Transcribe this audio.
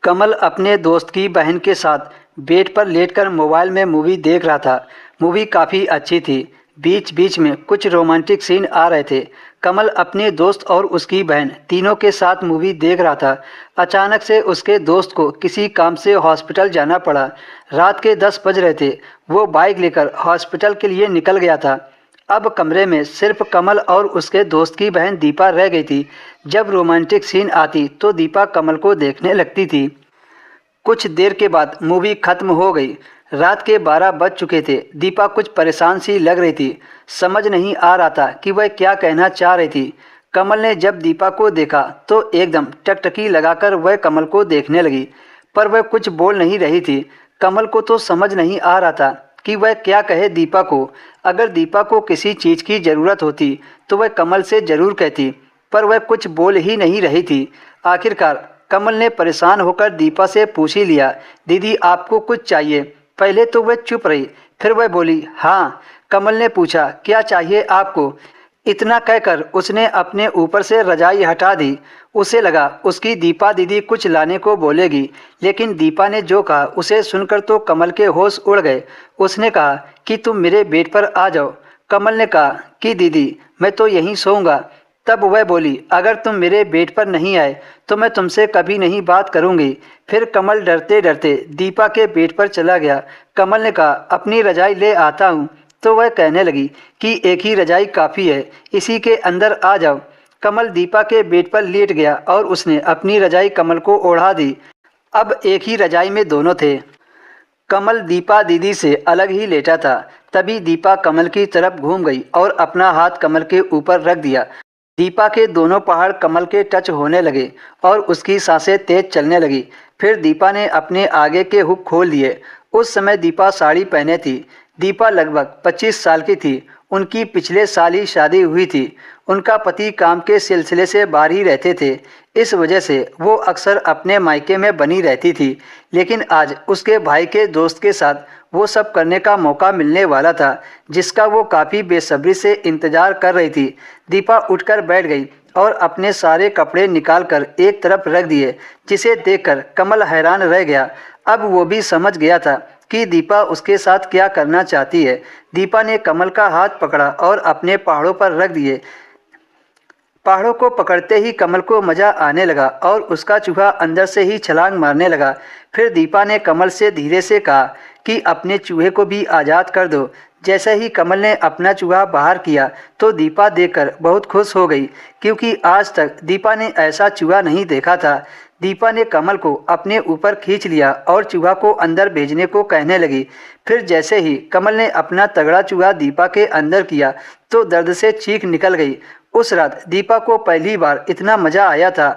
कमल अपने दोस्त की बहन के साथ बेड पर लेटकर मोबाइल में मूवी देख रहा था। मूवी काफ़ी अच्छी थी। बीच बीच में कुछ रोमांटिक सीन आ रहे थे। कमल अपने दोस्त और उसकी बहन तीनों के साथ मूवी देख रहा था। अचानक से उसके दोस्त को किसी काम से हॉस्पिटल जाना पड़ा। रात के 10 बज रहे थे। वो बाइक लेकर हॉस्पिटल के लिए निकल गया था। अब कमरे में सिर्फ कमल और उसके दोस्त की बहन दीपा रह गई थी। जब रोमांटिक सीन आती तो दीपा कमल को देखने लगती थी। कुछ देर के बाद मूवी खत्म हो गई। रात के 12 बज चुके थे। दीपा कुछ परेशान सी लग रही थी। समझ नहीं आ रहा था कि वह क्या कहना चाह रही थी। कमल ने जब दीपा को देखा तो एकदम टकटकी लगाकर वह कमल को देखने लगी, पर वह कुछ बोल नहीं रही थी। कमल को तो समझ नहीं आ रहा था कि वह क्या कहे दीपा को। अगर दीपा को किसी चीज़ की ज़रूरत होती तो वह कमल से ज़रूर कहती, पर वह कुछ बोल ही नहीं रही थी। आखिरकार कमल ने परेशान होकर दीपा से पूछ ही लिया, दीदी आपको कुछ चाहिए? पहले तो वह चुप रही, फिर वह बोली, हाँ। कमल ने पूछा, क्या चाहिए आपको? इतना कहकर उसने अपने ऊपर से रजाई हटा दी। उसे लगा उसकी दीपा दीदी कुछ लाने को बोलेगी, लेकिन दीपा ने जो कहा उसे सुनकर तो कमल के होश उड़ गए। उसने कहा कि तुम मेरे बेड पर आ जाओ। कमल ने कहा कि दीदी मैं तो यहीं सोऊंगा। तब वह बोली, अगर तुम मेरे बेड पर नहीं आए तो मैं तुमसे कभी नहीं बात करूंगी। फिर कमल डरते डरते दीपा के बेड पर चला गया। कमल ने कहा, अपनी रजाई ले आता हूँ। तो वह कहने लगी कि एक ही रजाई काफ़ी है, इसी के अंदर आ जाओ। कमल दीपा के बेड पर लेट गया और उसने अपनी रजाई कमल को ओढ़ा दी। अब एक ही रजाई में दोनों थे। कमल दीपा दीदी से अलग ही लेटा था। तभी दीपा कमल की तरफ घूम गई और अपना हाथ कमल के ऊपर रख दिया। दीपा के दोनों पहाड़ कमल के टच होने लगे और उसकी सांसें तेज चलने लगी। फिर दीपा ने अपने आगे के हुक खोल दिए। उस समय दीपा साड़ी पहने थी। दीपा लगभग 25 साल की थी। उनकी पिछले साल ही शादी हुई थी। उनका पति काम के सिलसिले से बाहर ही रहते थे। इस वजह से वो अक्सर अपने मायके में बनी रहती थी, लेकिन आज उसके भाई के दोस्त के साथ वो सब करने का मौका मिलने वाला था, जिसका वो काफ़ी बेसब्री से इंतजार कर रही थी। दीपा उठकर बैठ गई और अपने सारे कपड़े निकालकर एक तरफ रख दिए, जिसे देखकर कमल हैरान रह गया। अब वो भी समझ गया था कि दीपा उसके साथ क्या करना चाहती है। दीपा ने कमल का हाथ पकड़ा और अपने पहाड़ों पर रख दिए। पहाड़ों को पकड़ते ही कमल को मज़ा आने लगा और उसका चूहा अंदर से ही छलांग मारने लगा। फिर दीपा ने कमल से धीरे से कहा कि अपने चूहे को भी आज़ाद कर दो। जैसे ही कमल ने अपना चूहा बाहर किया तो दीपा देखकर बहुत खुश हो गई, क्योंकि आज तक दीपा ने ऐसा चूहा नहीं देखा था। दीपा ने कमल को अपने ऊपर खींच लिया और चूहा को अंदर भेजने को कहने लगी। फिर जैसे ही कमल ने अपना तगड़ा चूहा दीपा के अंदर किया तो दर्द से चीख निकल गई। उस रात दीपा को पहली बार इतना मज़ा आया था।